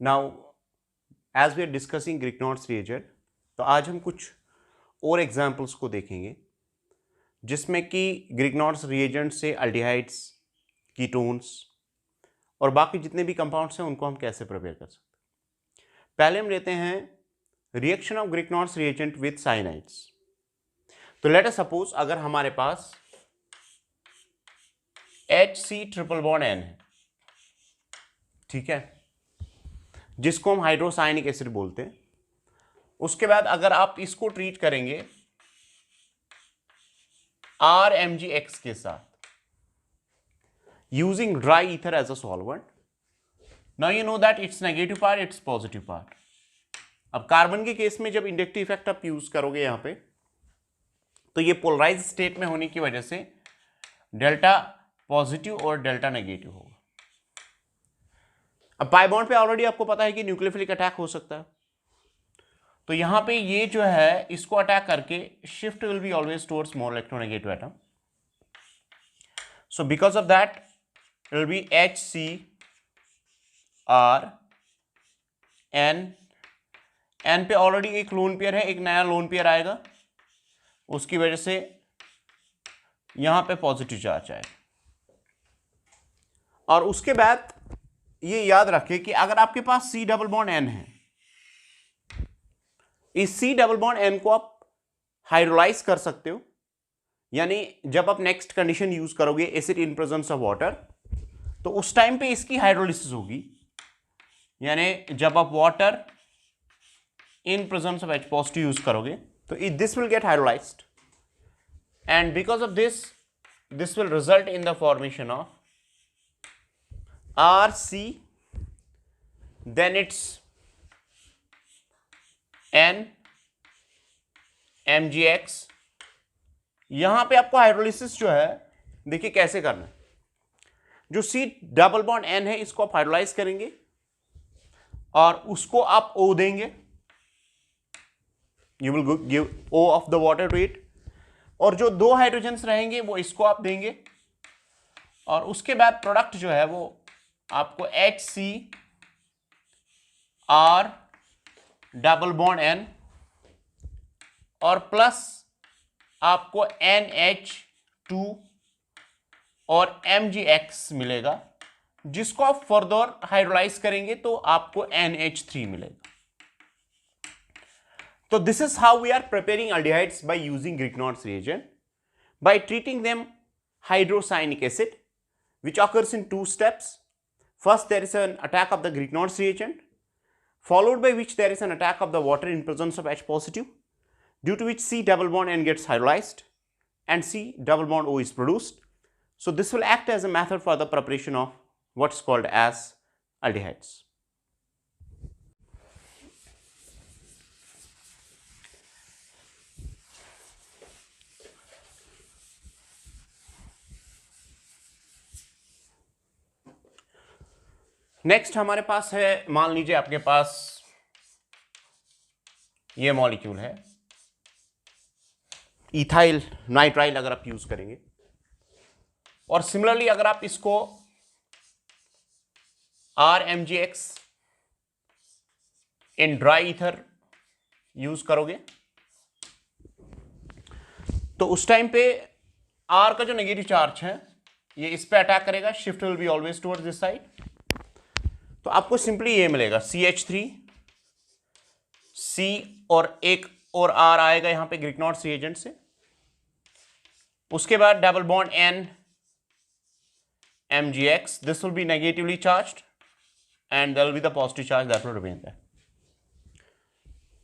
Now as we are discussing Grignard's reagent, तो आज हम कुछ और एग्जाम्पल्स को देखेंगे जिसमें कि ग्रिग्नॉर्ड्स रिएजेंट से अल्डिहाइड्स, कीटोन्स और बाकी जितने भी कंपाउंड्स हैं उनको हम कैसे प्रिपेयर कर सकते हैं। पहले हम लेते हैं reaction of Grignard's reagent with cyanides. तो लेट अस सपोज अगर हमारे पास HC ट्रिपल बॉन्ड N है, ठीक है, जिसको हम हाइड्रोसाइनिक एसिड बोलते हैं। उसके बाद अगर आप इसको ट्रीट करेंगे RMgX के साथ using dry ether as a solvent, now you know that its negative part, its positive part. अब कार्बन के केस में जब इंडक्टिव इफेक्ट आप यूज करोगे यहां पे, तो ये पोलराइज स्टेट में होने की वजह से डेल्टा पॉजिटिव और डेल्टा नेगेटिव होगा। अब पाई बॉन्ड पे ऑलरेडी आपको पता है कि न्यूक्लियोफिलिक अटैक हो सकता है, तो यहां पे ये जो है इसको अटैक करके shift will be always towards more electronegative atom. So because of that it will be HCr N पे ऑलरेडी एक लोन पेयर है, एक नया लोन पेयर आएगा, उसकी वजह से यहां पे पॉजिटिव चार्ज आएगा। और उसके बाद ये याद रखें कि अगर आपके पास C डबल बॉन्ड N है, इस C डबल बॉन्ड N को आप हाइड्रोलाइज कर सकते हो, यानी जब आप नेक्स्ट कंडीशन यूज करोगे acid in presence of water, तो उस टाइम पे इसकी हाइड्रोलिसिस होगी, यानी जब आप water in presence of H positive use करोगे तो this will get hydrolysed, and because of this will result in the formation of RC, then it's NMgX। यहां पे आपको हाइड्रोलिसिस जो है देखिए कैसे करना है। जो C डबल बॉन्ड N है इसको आप हाइड्रोलाइज करेंगे और उसको आप O देंगे, you will give O of the water to it, और जो दो हाइड्रोजन्स रहेंगे वो इसको आप देंगे, और उसके बाद प्रोडक्ट जो है वो आपको HCr डबल बॉन्ड N और प्लस आपको NH2 और MgX मिलेगा, जिसको आप फर्दर हाइड्रोलाइज करेंगे तो आपको NH3 मिलेगा। तो this is how we are preparing aldehydes by using Grignard's reagent by treating them hydrocyanic acid, which occurs in two steps. First, there is an attack of the Grignard's reagent, followed by which there is an attack of the water in presence of H positive, due to which C double bond N gets hydrolyzed and C double bond O is produced. So this will act as a method for the preparation of what's called as aldehydes. Next हमारे पास है, मान लीजिए आपके पास ये molecule है ethyl nitrile, अगर आप use करेंगे, और सिमिलरली अगर आप इसको RMgX in dry ether use करोगे तो उस टाइम पे R का जो नेगेटिव चार्ज है ये इस पे अटैक करेगा, shift will be always towards this side. तो आपको सिंपली ये मिलेगा CH3, C और एक और R आएगा यहां पे ग्रिग्नॉर्ड्स रिएजेंट से। उसके बाद double bond NMgX, this will be negatively charged and there will be the positive charge that will remain there,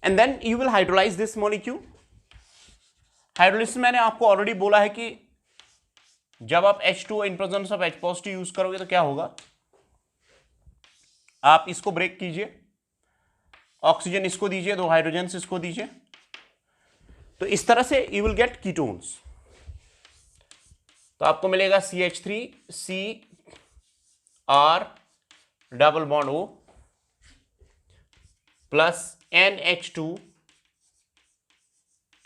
and then you will hydrolyse this molecule. Hydrolysis मैंने आपको ऑलरेडी बोला है कि जब आप H2 in presence of H positive use करोगे तो क्या होगा, आप इसको ब्रेक कीजिए, ऑक्सीजन इसको दीजिए, दो हाइड्रोजन इसको दीजिए, तो इस तरह से यू विल गेट कीटोन्स। तो आपको मिलेगा CH3 CR double bond O plus NH2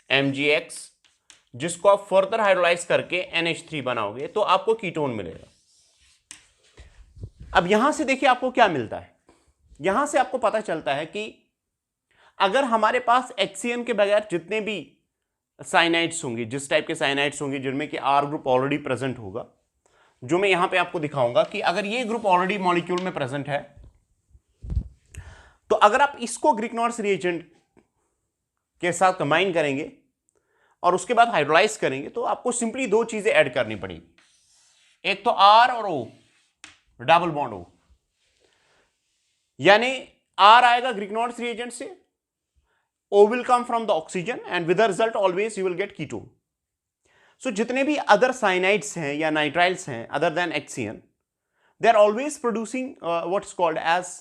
MgX, जिसको आप फर्दर हाइड्रोलाइज करके NH3 बनाओगे तो आपको कीटोन मिलेगा। अब यहां से देखिए आपको क्या मिलता है, यहां से आपको पता चलता है कि अगर हमारे पास HCN के बगैर जितने भी साइनाइड्स होंगे, जिस टाइप के साइनाइड्स होंगे जिनमें कि R ग्रुप ऑलरेडी प्रेजेंट होगा, जो मैं यहां पे आपको दिखाऊंगा कि अगर ये ग्रुप ऑलरेडी मॉलिक्यूल में प्रेजेंट है, तो अगर आप इसको ग्रिग्नॉर्स रिएजेंट के साथ कंबाइन करेंगे और उसके बाद हाइड्रोलाइज करेंगे, तो आपको सिंपली दो चीजें ऐड करनी पड़ेगी, एक तो R और O, डबल बॉन्ड O, यानी R आएगा ग्रिग्नॉर्स रिएजेंट से, O will come from the oxygen and with the result always you will get ketone. So जितने भी other cyanides हैं या nitriles हैं other than HCN, they are always producing what's called as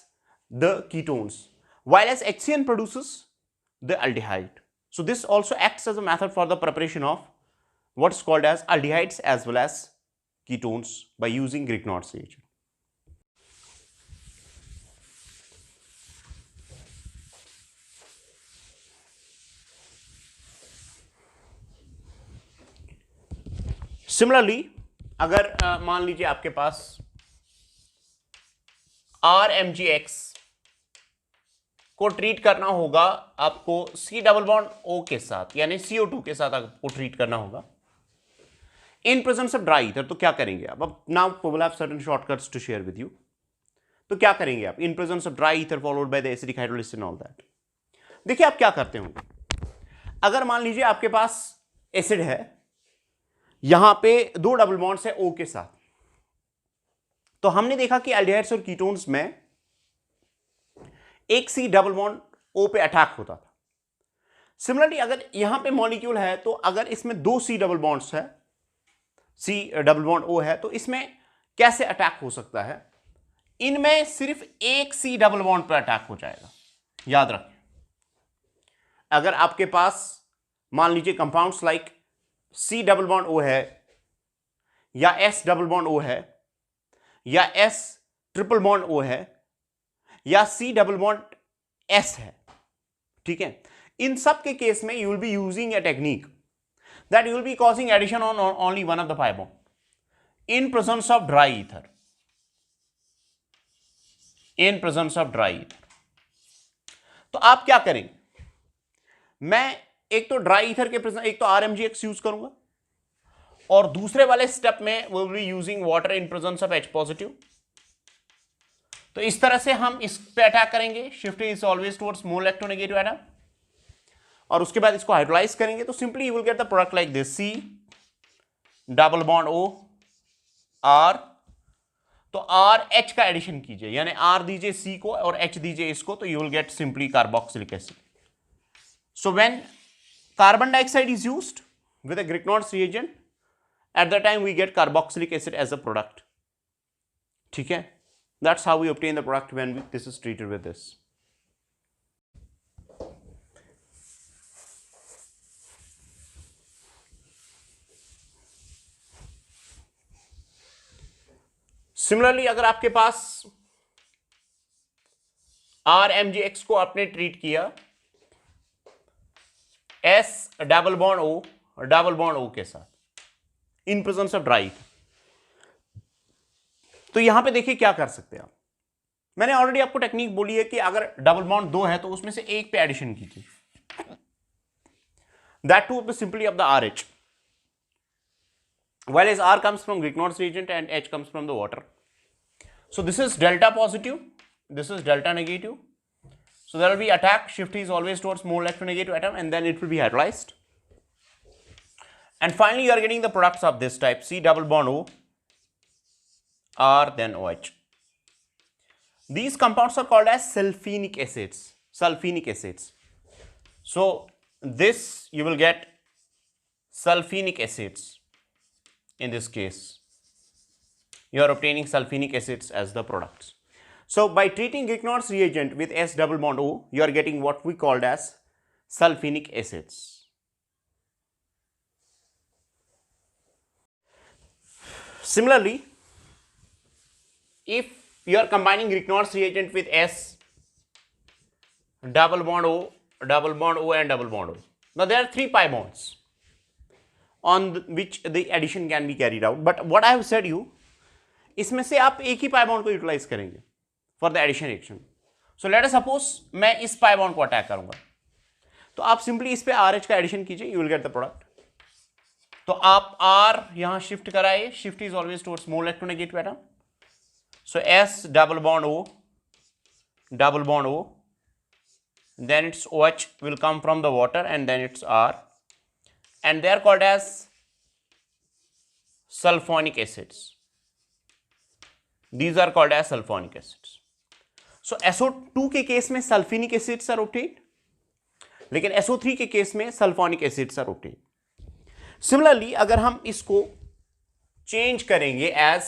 the ketones, while as HCN produces the aldehyde. So this also acts as a method for the preparation of what's called as aldehydes as well as ketones by using Grignard's reagent. Similarly अगर मान लीजिए आपके पास RMgX को treat करना होगा, आपको C double bond O के साथ यानी CO2 के साथ आपको ट्रीट करना होगा in presence of dry ether, तो क्या करेंगे आप? अब now we will have certain shortcuts to share with you. तो क्या करेंगे आप in presence of dry ether followed by the acidic hydrolysis and all that? देखिए आप क्या करते होंगे, अगर मान लीजिए आपके पास एसिड है, यहां पे दो डबल बॉन्ड्स है O के साथ, तो हमने देखा कि एल्डिहाइड्स और कीटोन्स में एक C डबल बॉन्ड O पे अटैक होता था। सिमिलरली अगर यहां पे मॉलिक्यूल है, तो अगर इसमें दो C डबल बॉन्ड्स है, C डबल बॉन्ड O है, तो इसमें कैसे अटैक हो सकता है? इनमें सिर्फ एक C डबल बॉन्ड पर अटैक हो जाएगा। याद रखें, अगर आपके पास मान लीजिए compounds like C double bond O है या S डबल बॉन्ड O है या S ट्रिपल बॉन्ड O है या C डबल बॉन्ड S है, ठीक है, इन सब के केस में you will be using a technique that you will be causing addition on only one of the pi bond in presence of dry ether, in presence of dry ether। तो आप क्या करेंगे, मैं एक तो ड्राई ईथर के present, एक तो RMgX यूज करूंगा और दूसरे वाले स्टेप में we will be using water in presence of H positive. तो इस तरह से हम इस पे अटैक करेंगे, shifting is always towards more electronegative atom, और उसके बाद इसको हाइड्रोलाइज करेंगे, तो simply you will get the product like this, C double bond O R, तो R H का एडिशन कीजिए, यानी R दीजिए C को और H दीजिए इसको, तो you will gate simply carboxylic acid. So when carbon dioxide is used with a Grignard's reagent, at that time we get carboxylic acid as a product, ठीक है? That's how we obtain the product when this is treated with this. Similarly अगर आपके पास RMgX को आपने treat किया S double bond O के साथ इन presence of dry, तो यहां पे देखिए क्या कर सकते हैं आप। मैंने ऑलरेडी आपको टेक्निक बोली है कि अगर डबल बॉन्ड दो है तो उसमें से एक पे एडिशन कीजिए, that to simply of the RH, while as R comes from Grignard's reagent and H comes from the water. So this is delta positive, this is delta negative. So there will be attack, shift is always towards more electronegative atom, and then it will be hydrolyzed. And finally you are getting the products of this type, C double bond O, R then OH. These compounds are called as sulfenic acids, sulfenic acids. So this you will get sulfenic acids. In this case you are obtaining sulfenic acids as the products. So by treating Grignard's reagent with S double bond O, you are getting what we called as sulfenic acids. Similarly, if you are combining Grignard's reagent with S double bond O and double bond O, now there are three pi bonds on which the addition can be carried out, but what I have said you, इसमें से आप एक ही pi bond को utilize करेंगे for the addition reaction. So let us suppose मैं इस pi bond को attack करूंगा, तो आप सिंपली इस पे RH का एडिशन कीजिए, you will get the product. तो आप R यहां शिफ्ट कराइए, shift is always towards small electronegative atom. So S double bond O, double bond O, then its OH will come from the water and then its R, and they are called as sulfonic acids. These are called as sulfonic acids. So SO2 के case में सल्फिनिक acids are obtained, लेकिन SO3 के case में sulphonic acids are obtained. Similarly अगर हम इसको change करेंगे as,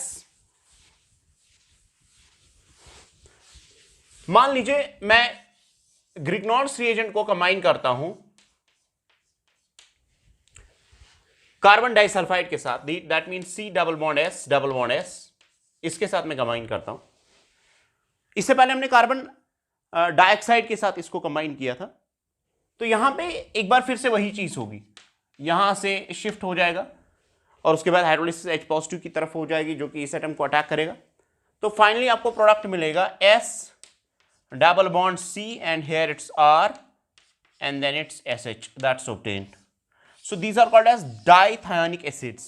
मान लीजिए मैं ग्रिग्नॉर्ड्स रिएजेंट को कंबाइन करता हूं कार्बन डाइसल्फाइड के साथ, that means C double bond S double bond S, इसके साथ मैं कंबाइन करता हूं। इससे पहले हमने कार्बन डाइऑक्साइड के साथ इसको कंबाइन किया था, तो यहां पे एक बार फिर से वही चीज होगी, यहां से शिफ्ट हो जाएगा और उसके बाद हाइड्रोलिसिस H पॉजिटिव की तरफ हो जाएगी जो कि इस एटम को अटैक करेगा। तो फाइनली आपको प्रोडक्ट मिलेगा S double bond C and here it's R and then it's SH, that's obtained. So these are called as dithionic acids.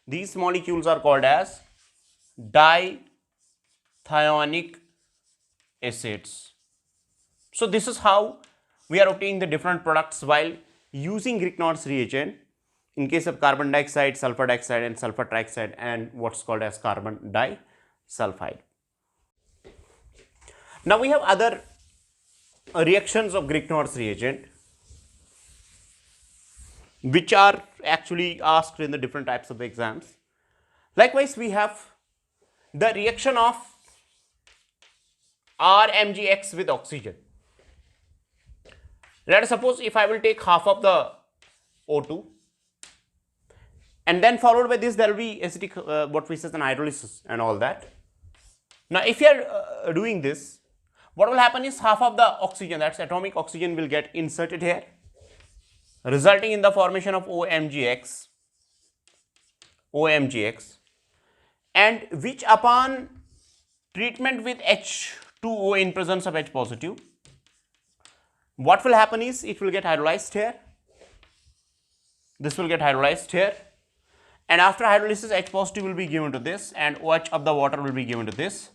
These molecules are called as dithionic acids. So this is how we are obtaining the different products while using Grignard's reagent in case of carbon dioxide, sulfur dioxide and sulfur trioxide and what's called as carbon disulfide. Now we have other reactions of Grignard's reagent which are actually asked in the different types of exams. Likewise, we have the reaction of RMgX with oxygen. Let us suppose if I will take half of the O2 and then followed by this there will be acetic what we say an hydrolysis and all that. Now if you are doing this, what will happen is half of the oxygen, that's atomic oxygen, will get inserted here, resulting in the formation of OMgX, and which upon treatment with H2O in presence of H positive, what will happen is it will get hydrolyzed here, this will get hydrolyzed here, and after hydrolysis H positive will be given to this and OH of the water will be given to this.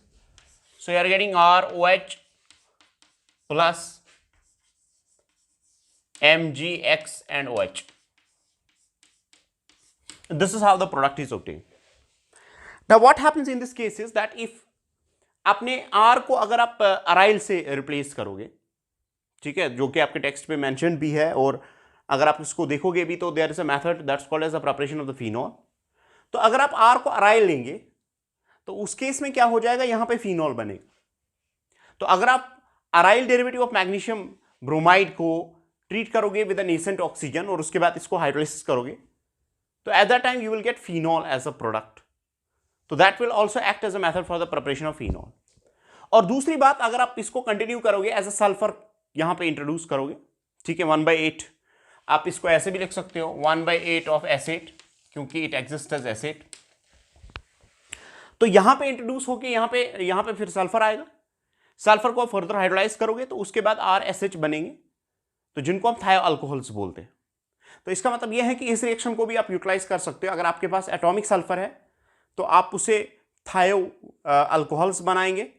So you are getting ROH plus MgX and OH. This is how the product is obtained. Now what happens in this case is that if आपने R को अगर आप aryl से replace करोगे, ठीक है, जो कि आपके टेक्स्ट पे मेंशन भी है और अगर आप इसको देखोगे भी तो there is a method that's called as a preparation of the phenol. तो अगर आप R को अराइल लेंगे तो उस केस में क्या हो जाएगा, यहां पे फिनॉल बनेगा। तो अगर आप aryl derivative of magnesium bromide को ट्रीट करोगे विद एन नेसेंट ऑक्सीजन और उसके बाद इसको हाइड्रोलिसिस करोगे तो at that time you will get phenol as a product. तो that will also act as a method for the preparation of phenol. और दूसरी बात, अगर आप इसको कंटिन्यू करोगे एज अ सल्फर यहां पे इंट्रोड्यूस करोगे, ठीक है, 1/8, आप इसको ऐसे भी लिख सकते हो 1/8 ऑफ एसिड, क्योंकि इट एग्जिस्ट एज एसिड। तो यहां पे इंट्रोड्यूस होके यहां पे फिर सल्फर आएगा, सल्फर को फर्दर हाइड्रोलाइज करोगे तो उसके बाद RSH बनेंगे, तो जिनको हम थायो अल्कोहल्स बोलते हैं। तो इसका मतलब यह है कि इस रिएक्शन को भी आप यूटिलाइज कर सकते हो। अगर आपके पास एटॉमिक सल्फर है तो आप उसे थायो अल्कोहल्स बनाएंगे,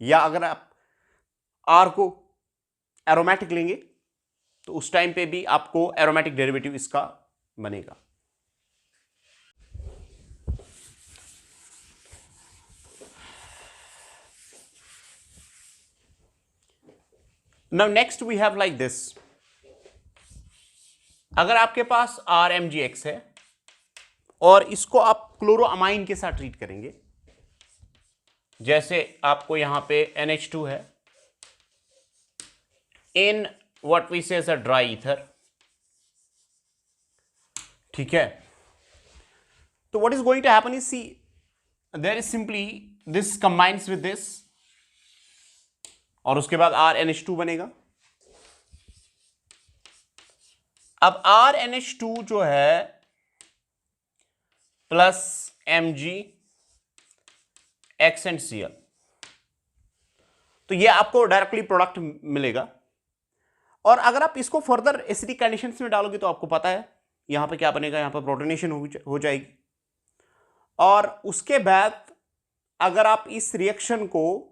या अगर आप R को एरोमेटिक लेंगे तो उस टाइम पे भी आपको एरोमेटिक डेरिवेटिव इसका बनेगा। Now next we have like this, अगर आपके पास RMgX है और इसको आप क्लोरोअमाइन के साथ ट्रीट करेंगे, जैसे आपको यहां पे NH2 है in what we say as a dry ether, ठीक है, तो what is going to happen is, see, there is simply this combines with this और उसके बाद RNH2 बनेगा। अब RNH2 जो है plus Mg X and Cl, तो ये आपको डायरेक्टली प्रोडक्ट मिलेगा। और अगर आप इसको फर्दर एसिडिक कंडीशंस में डालोगे तो आपको पता है यहां पे क्या बनेगा, यहां पे प्रोटोनेशन हो जाएगी। और उसके बाद अगर आप इस रिएक्शन को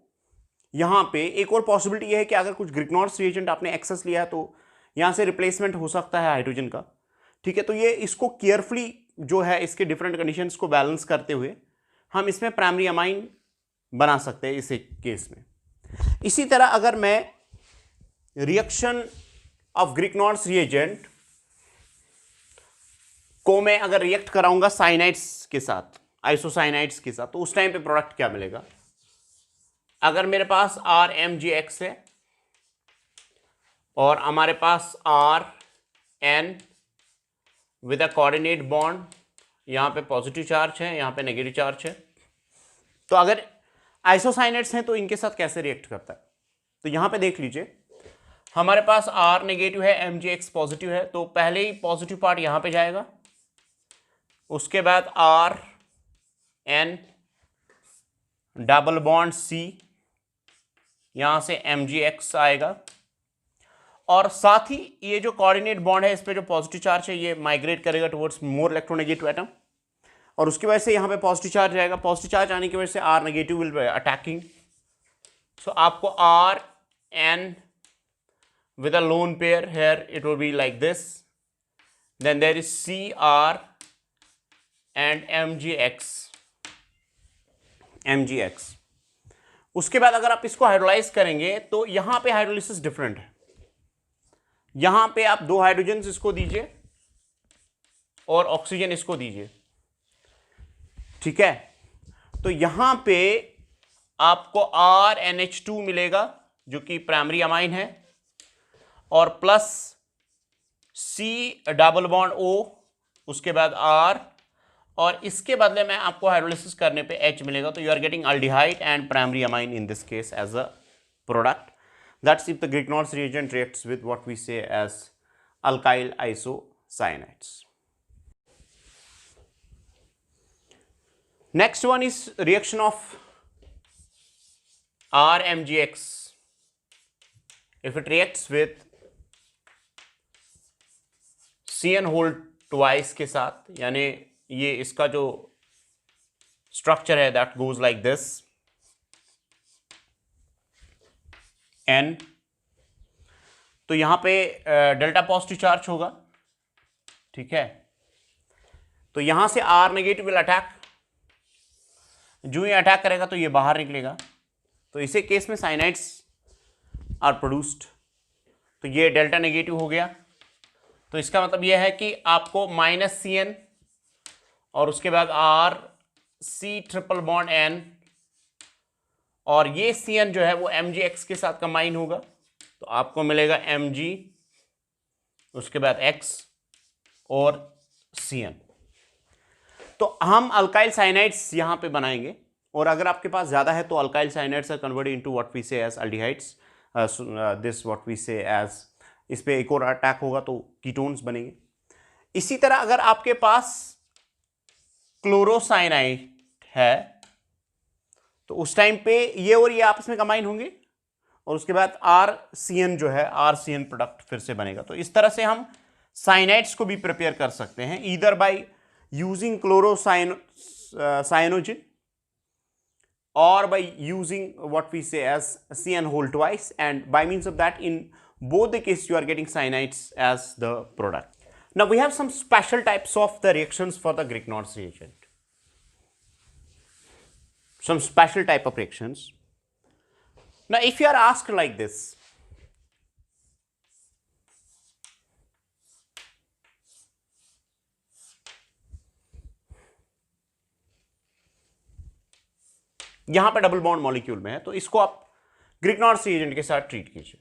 यहां पे, एक और पॉसिबिलिटी यह है कि अगर कुछ ग्रिग्नॉर्स रिएजेंट आपने एक्सेस लिया है तो यहां से रिप्लेसमेंट हो सकता है हाइड्रोजन का। ठीक है, तो ये इसको केयरफुली जो है इसके डिफरेंट कंडीशंस को बैलेंस करते हुए हम इसमें प्राइमरी अमाइन बना सकते हैं इस केस में। इसी तरह अगर मैं रिएक्शन ऑफ ग्रिग्नॉर्स रिएजेंट को मैं अगर रिएक्ट कराऊंगा साइनाइड्स के साथ, आइसोसाइनाइड्स के साथ, तो उस टाइम पे प्रोडक्ट क्या मिलेगा? अगर मेरे पास RMgX है और हमारे पास RN with a coordinate bond, यहां पे पॉजिटिव चार्ज है, यहां पे नेगेटिव चार्ज है, तो अगर आइसोसाइनाइड्स हैं तो इनके साथ कैसे रिएक्ट करता है? तो यहां पे देख लीजिए, हमारे पास R नेगेटिव है, MgX पॉजिटिव है, तो पहले ही पॉजिटिव पार्ट यहां पे जाएगा, उसके बाद RN डबल बॉन्ड C, यहां से MgX आएगा, और साथ ही ये जो कोऑर्डिनेट बॉन्ड है इस पे जो पॉजिटिव चार्ज है ये माइग्रेट करेगा टुवर्ड्स मोर इलेक्ट्रोनेगेटिव एटम, और उसकी वजह से यहां पे पॉजिटिव चार्ज आएगा। पॉजिटिव चार्ज आने की वजह से R negative will be attacking, so आपको RN with a lone pair here it will be like this, then there is CR and MgX। उसके बाद अगर आप इसको हाइड्रोलाइज करेंगे तो यहां पे हाइड्रोलिसिस डिफरेंट है, यहां पे आप 2 हाइड्रोजन इसको दीजिए और ऑक्सीजन इसको दीजिए, ठीक है, तो यहां पे आपको RNH2 मिलेगा जो कि प्राइमरी अमाइन है, और plus C double bond O, उसके बाद R, और इसके बदले में आपको हाइड्रोलिसिस करने पे H मिलेगा, तो you are getting aldehyde and primary amine in this case as a product. That's if the Grignard's reagent reacts with what we say as alkyl isocyanates. Next one is reaction of RMgX. If it reacts with CN whole twice के साथ, यानी ये इसका जो structure है that goes like this, N, तो यहां पे डेल्टा पॉजिटिव चार्ज होगा, ठीक है, तो यहां से R नेगेटिव विल अटैक, जो ये अटैक करेगा तो ये बाहर निकलेगा, तो इसे केस में साइनाइड्स आर प्रोड्यूस्ड, तो ये डेल्टा नेगेटिव हो गया, तो इसका मतलब यह है कि आपको -CN और उसके बाद RC ट्रिपल बॉन्ड N, और ये CN जो है वो MgX के साथ कंबाइन होगा, तो आपको मिलेगा Mg, उसके बाद X और CN। तो हम अल्काइल साइनाइड्स यहां पे बनाएंगे, और अगर आपके पास ज्यादा है तो alkyl cyanides are converted into what we say as aldehydes, this what we say as, इस पे एक और अटैक होगा तो कीटोन्स बनेंगे। इसी तरह अगर आपके पास क्लोरोसाइनाइड है तो उस टाइम पे ये और ये आपस में कंबाइन होंगे, और उसके बाद RCN जो है RCN प्रोडक्ट फिर से बनेगा। तो इस तरह से हम साइनाइड्स को भी प्रिपेयर कर सकते हैं, either by using chlorocyanogen or by using what we say as CN whole twice, and by means of that in both the cases you are getting cyanides as the product. Now we have some special types of the reactions for the Grignard's reagent. Some special type of reactions. Now if you are asked like this, यहां पे double bond molecule में है, तो इसको आप Grignard's reagent के साथ treat कीजिए,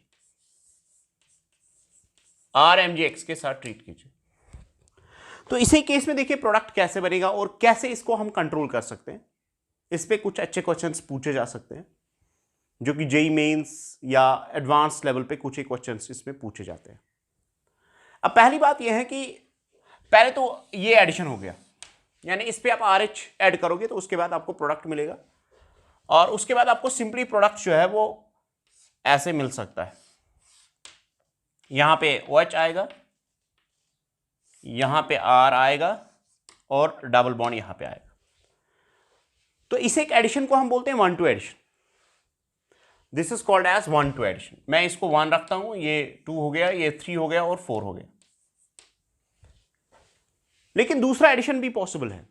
RMgX के साथ ट्रीट कीजिए, तो इसी केस में देखिए प्रोडक्ट कैसे बनेगा और कैसे इसको हम कंट्रोल कर सकते हैं। इस पे कुछ अच्छे क्वेश्चंस पूछे जा सकते हैं, जो कि जेईई मेंस या एडवांस लेवल पे कुछ ही क्वेश्चंस इसमें पूछे जाते हैं। अब पहली बात यह है कि पहले तो ये एडिशन हो गया, यानी इस पे आप RH ऐड करोगे तो उसके बाद आपको प्रोडक्ट मिलेगा, और उसके बाद आपको सिंपली प्रोडक्ट जो है वो ऐसे मिल सकता है, यहां पे OH आएगा, यहां पे R आएगा और डबल बॉन्ड यहां पे आएगा। तो इस एक एडिशन को हम बोलते हैं 1-2 addition. This is called as 1-2 addition. मैं इसको 1 रखता हूं, ये 2 हो गया, ये 3 हो गया और 4 हो गया। लेकिन दूसरा एडिशन भी पॉसिबल है।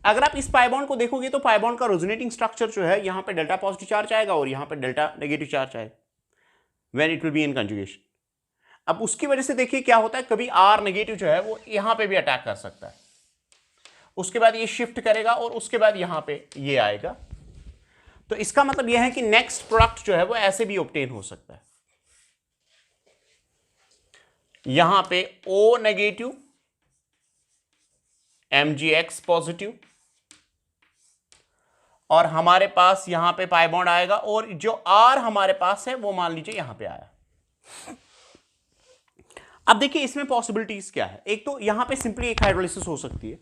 अगर आप इस पाई बॉन्ड को देखोगे तो पाई बॉन्ड का रेजोनेटिंग स्ट्रक्चर जो है, यहां पे डेल्टा पॉजिटिव चार्ज आएगा और यहां पे डेल्टा नेगेटिव चार्ज आएगा when it will be in conjugation. अब उसकी वजह से देखिए क्या होता है, कभी R नेगेटिव जो है वो यहां पे भी अटैक कर सकता है, उसके बाद ये शिफ्ट करेगा और उसके बाद यहां पे ये आएगा। तो इसका मतलब यह है कि नेक्स्ट प्रोडक्ट जो है वो ऐसे भी ऑब्टेन हो सकता है, यहां पे O नेगेटिव, MgX पॉजिटिव, और हमारे पास यहां पे पाई बॉन्ड आएगा और जो R हमारे पास है वो मान लीजिए यहां पे आया। अब देखिए इसमें पॉसिबिलिटीज क्या है। एक तो यहां पे सिंपली एक हाइड्रोलाइसिस हो सकती है,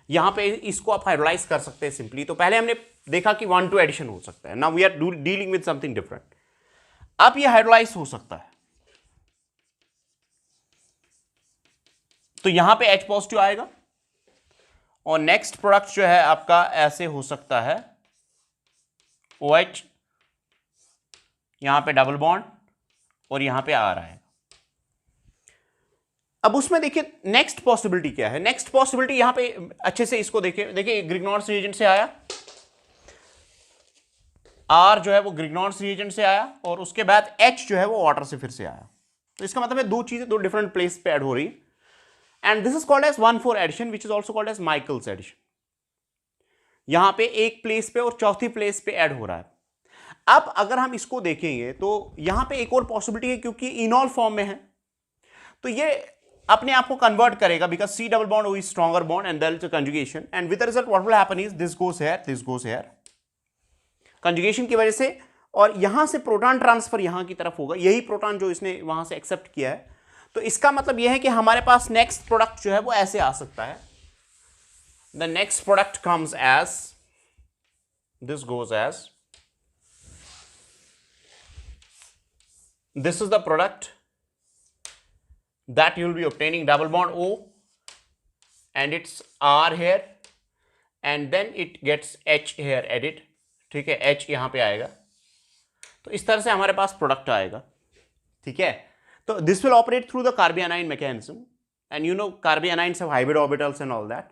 यहां पे इसको आप हाइड्रोलाइज कर सकते हैं सिंपली। तो पहले हमने देखा कि 1-2 एडिशन हो सकता है, now we are dealing with something different. अब ये हाइड्रोलाइज हो सकता है, तो यहां पे H पॉजिटिव आएगा और नेक्स्ट प्रोडक्ट जो है आपका ऐसे हो सकता है, OH, यहां पे डबल बॉन्ड और यहां पे R आएगा। अब उसमें देखिए नेक्स्ट पॉसिबिलिटी क्या है। नेक्स्ट पॉसिबिलिटी यहां पे अच्छे से इसको देखिए ग्रिग्नॉर्स रिएजेंट से आया, R जो है वो ग्रिग्नॉर्स रिएजेंट से आया और उसके बाद H जो है वो वाटर से फिर से आया। तो इसका मतलब है दो चीजें दो डिफरेंट प्लेस पे ऐड हो रही, and this is called as 1-4 addition which is also called as Michael's addition. यहां पे एक प्लेस पे और चौथी प्लेस पे ऐड हो रहा है। अब अगर हम इसको देखेंगे तो यहां पे एक और पॉसिबिलिटी है, क्योंकि इनॉल फॉर्म में है तो ये अपने आप को कन्वर्ट करेगा, because C double bond O is stronger bond and there is a conjugation, and with the result what will happen is this goes here conjugation की वजह से, और यहां से प्रोटॉन ट्रांसफर यहां की तरफ होगा, यही प्रोटॉन जो इसने वहां से एक्सेप्ट किया है। तो इसका मतलब यह है कि हमारे पास नेक्स्ट प्रोडक्ट जो है वो ऐसे आ सकता है, the next product comes as this goes as, this is the product that you will be obtaining, double bond O and it's R here and then it gets H here added, ठीक है, H यहां पे आएगा। तो इस तरह से हमारे पास प्रोडक्ट आएगा, ठीक है। तो this will operate through the carbanion mechanism and you know carbanions have hybrid orbitals and all that.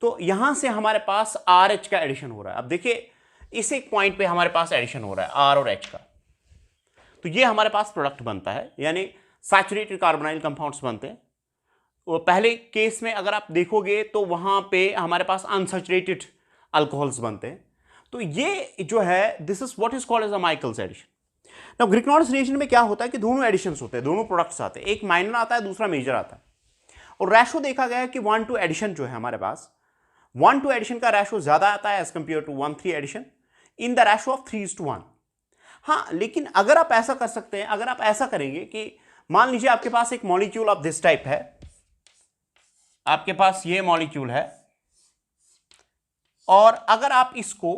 तो यहां से हमारे पास RH का एडिशन हो रहा है। अब देखिए इस एक पॉइंट पे हमारे पास एडिशन हो रहा है R और H का, तो ये हमारे पास प्रोडक्ट बनता है, यानी सैचुरेटेड कार्बोनाइल कंपाउंड्स बनते हैं। वो पहले केस में अगर आप देखोगे तो वहां पे हमारे पास अनसैचुरेटेड अल्कोहल्स बनते हैं। तो ये जो है this is what is called as a Michael's addition. Now Grignard's reaction में क्या होता है कि दोनों एडिशंस होते हैं, दोनों प्रोडक्ट्स आते हैं, एक माइनर आता है दूसरा मेजर आता है, और रेशो देखा गया है कि 1-2 एडिशन जो है हमारे पास 1-2 एडिशन का रेशो ज्यादा आता है as compare to 1-3 addition in the ratio of 3:1। हाँ, लेकिन अगर आप ऐसा कर सकते हैं, अगर आप ऐसा करेंगे कि मान लीजिए आपके पास एक मॉलिक्यूल ऑफ दिस टाइप है, आपके पास ये मॉलिक्यूल है, और अगर आप इसको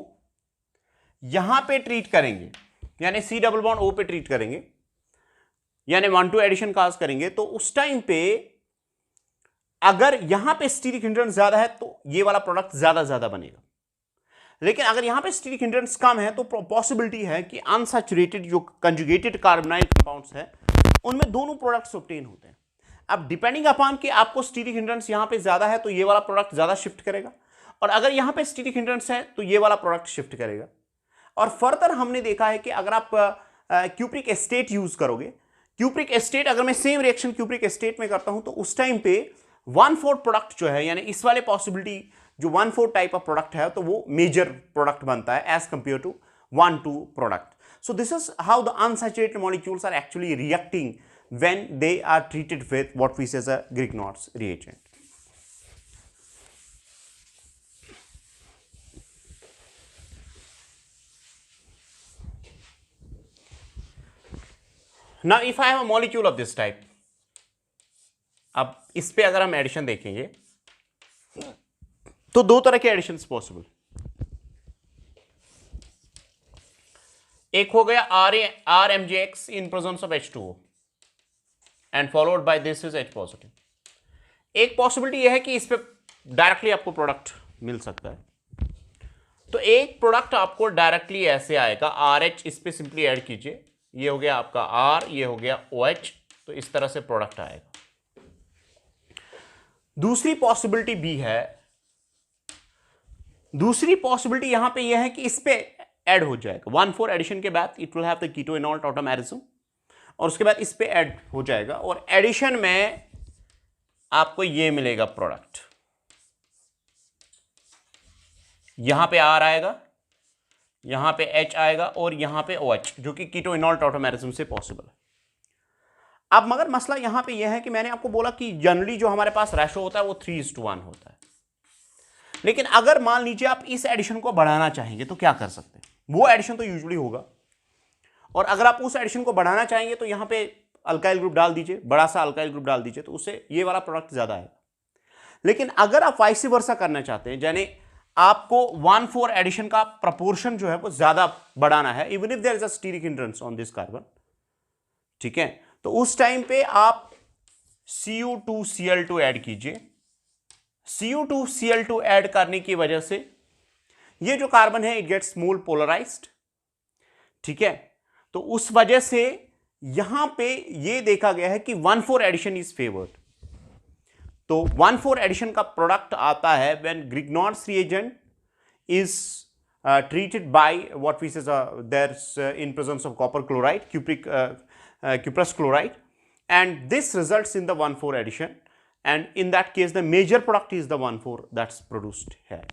यहां पे ट्रीट करेंगे, यानी C डबल बॉन्ड O पे ट्रीट करेंगे, यानी 1-2 एडिशन काज करेंगे, तो उस टाइम पे अगर यहां पे स्टीरिक हिंड्रेंस ज्यादा है तो ये वाला प्रोडक्ट ज्यादा बनेगा। लेकिन अगर यहां पे स्टीरिक हिंड्रेंस कम है तो पॉसिबिलिटी है कि अनसैचुरेटेड जो कंजुगेटेड कार्बोनाइल कंपाउंड्स हैं उनमें दोनों प्रोडक्ट्स ऑब्टेन होते हैं। अब डिपेंडिंग अपॉन कि आपको स्टीरिक हिंड्रेंस यहां पे ज्यादा है तो ये वाला प्रोडक्ट ज्यादा शिफ्ट करेगा, और अगर यहां पे स्टीरिक हिंड्रेंस है तो ये वाला प्रोडक्ट शिफ्ट करेगा। और फर्दर हमने देखा है कि अगर आप क्यूप्रिक एस्टेट यूज करोगे, क्यूप्रिक एस्टेट अगर मैं सेम रिएक्शन क्यूप्रिक एस्टेट में करता हूं तो उस टाइम पे 1/4 प्रोडक्ट जो है, यानी इस वाले पॉसिबिलिटी जो 1/4 टाइप ऑफ प्रोडक्ट है तो वो मेजर प्रोडक्ट बनता है as compare to 1-2 product. So this is how the unsaturated molecules are actually reacting when they are treated with what we say as a Grignard's reagent. Now if I have a molecule of this type, अब इस पे अगर हम addition देखेंगे तो दो तरह के एडिशंस पॉसिबल। एक हो गया RMgX in presence of H2O and followed by this is H positive. एक पॉसिबिलिटी यह है कि इस पे डायरेक्टली आपको प्रोडक्ट मिल सकता है। तो एक प्रोडक्ट आपको डायरेक्टली ऐसे आएगा, RH इस पे सिंपली ऐड कीजिए, ये हो गया आपका R, ये हो गया OH, तो इस तरह से प्रोडक्ट आएगा। दूसरी पॉसिबिलिटी भी है, दूसरी पॉसिबिलिटी यहां पे यह है कि इस पे ऐड हो जाएगा 1,4 एडिशन के बाद it will have the keto enol tautomerism, और उसके बाद इस पे ऐड हो जाएगा और एडिशन में आपको ये मिलेगा प्रोडक्ट, यहां पे R आएगा, यहां पे H आएगा और यहां पे OH, जो कि कीटो इनॉल टॉटोमेरिज्म से पॉसिबल है। अब मगर मसला यहां पे यह है कि मैंने आपको बोला कि जनरली जो हमारे पास रेशो होता है वो 3:1 होता है, लेकिन अगर मान लीजिए आप इस एडिशन को बढ़ाना चाहेंगे तो क्या कर सकते हैं? वो एडिशन तो यूजुअली होगा, और अगर आप उस एडिशन को बढ़ाना चाहेंगे तो यहां पे अल्काइल ग्रुप डाल दीजिए, बड़ा सा अल्काइल ग्रुप डाल दीजिए, तो उससे ये वाला प्रोडक्ट ज्यादा आएगा। लेकिन अगर आप वाइस वर्सा करना चाहते हैं, यानी आपको 1,4 एडिशन का प्रपोर्शन जो है वो ज्यादा बढ़ाना है, even if there is a steric hindrance on this carbon, ठीक है, तो उस टाइम पे आप Cu2Cl2 ऐड कीजिए। Cu2Cl2 ऐड करने की वजह से ये जो कार्बन है इट गेट्स मोर पोलराइज्ड, ठीक है, तो उस वजह से यहां पे ये देखा गया है कि 1,4 एडिशन इज फेवर्ड। तो 1,4 एडिशन का प्रोडक्ट आता है when Grignard's reagent is treated by what we say there's in presence of copper chloride, cuprous chloride, and this results in the 1,4 addition, and in that case the major product is the 1,4 that's produced here.